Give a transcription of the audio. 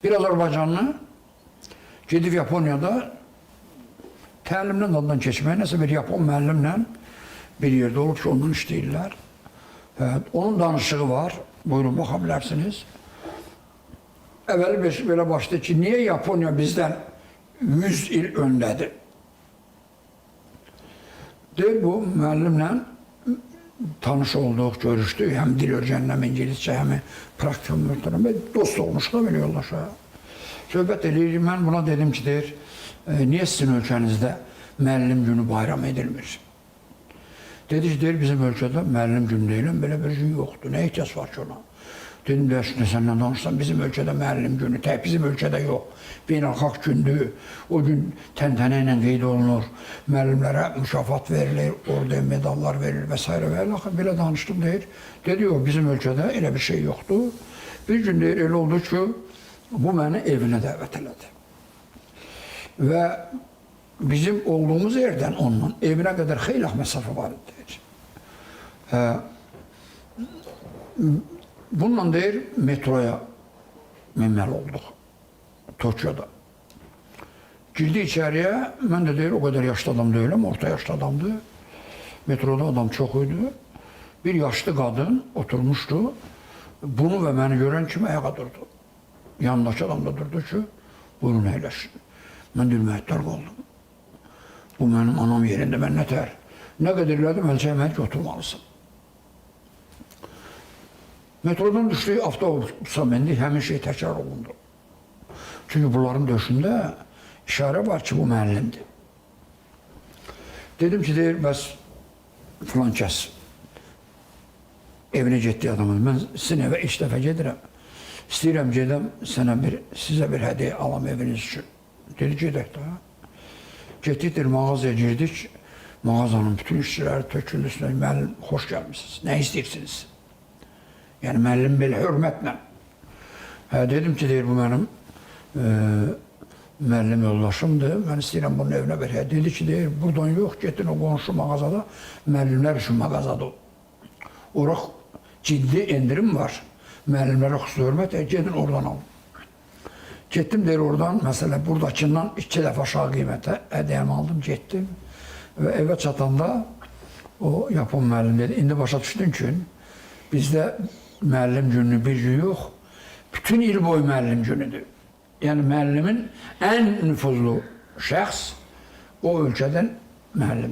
Bir Azərbaycanlı gedib Yaponiyada təlimdən adından keçməyə nəsə bir Yapon müəllimlə bir yerdə olub ki, ondan işləyirlər. Onun danışığı var, buyurun baxa bilərsiniz. Əvvəli belə başladı ki, niyə Yaponiya bizdən 100 il öndədir? Deyir, bu müəllimlə tanış olduq, görüşdük, həm dil öyrənəm, İngilizcə, həm praktikum öyrənəm, dost olmuşuq da belə yollaşa. Söhbət eləyir, mən buna dedim ki, deyir, niyə sizin ölkənizdə müəllim günü bayram edilmir? Dedi ki, deyir, bizim ölkədə müəllim günü deyilən belə bir gün yoxdur, nə ehtiyac var ki ona? Dedim, deyir, şimdi səndən danışsam, bizim ölkədə müəllim günü, tək bizim ölkədə yox, beynəlxalq gündür, o gün təntənə ilə qeyd olunur, müəllimlərə mükafat verilir, orden, medallar verilir və s. və axı, belə danışdım, deyir. Dedi, yox, bizim ölkədə elə bir şey yoxdur. Bir gün, deyir, elə oldu ki, bu məni evinə dəvət elədi. Və bizim olduğumuz yerdən ondan evinə qədər xeyli məsafə var idi, deyir. Bununla deyir, metroya minməli olduq Tokyoda. Girdi içəriyə, mən də deyir, o qədər yaşlı adam deyiləm, orta yaşlı adamdır. Metroda adam çox idi. Bir yaşlı qadın oturmuşdu. Bunu və məni görən kimi ayağa durdu. Yanındakı adam da durdu ki, buyurun əyləşsin. Mən deyir, müəttəl qoldum. Bu mənim anam yerində, mən nətər? Nə qədər elədim, əlçəymək ki, oturmalısın. Metrodan düşdük, avtobusa mindik, həmin şey təkrar olundu. Çünki bunların döşündə işarə var ki, bu müəllimdir. Dedim ki, deyir, bəs filan kəs evinə getdiyi adamı, mən sizin evə ilk dəfə gedirəm. İstəyirəm gedəm, sizə bir hədiyyə alam eviniz üçün. Dedi, gedək də. Getdik, deyir, mağazaya girdik. Mağazanın bütün işçiləri töküldü üstüne, müəllim, xoş gəlmişsiniz, nə istəyirsiniz? Yəni, müəllim belə hörmətlə. Dedim ki, deyir, bu mənim müəllim yoldaşımdır, mən istəyirəm bunun evinə bir hədiyyə. Dedi ki, deyir, buradan yox, getdin o qonşu mağazada, müəllimlər üçün mağazadır. Ora ciddi endirim var, müəllimlərə xüsusi hörmət, gedin oradan alın. Getdim, deyir, oradan, məsələn, buradakından 2 dəfə aşağı qiymətə hədiyyəmi aldım, getdim və evə çatanda o Yapon müəllim dedi, indi başa düşdün ki, bizdə müəllim günü bir gün yox, bütün il boyu müəllim günüdür. Yəni, müəllimin ən nüfuzlu şəxs o ölkədən müəllimdir.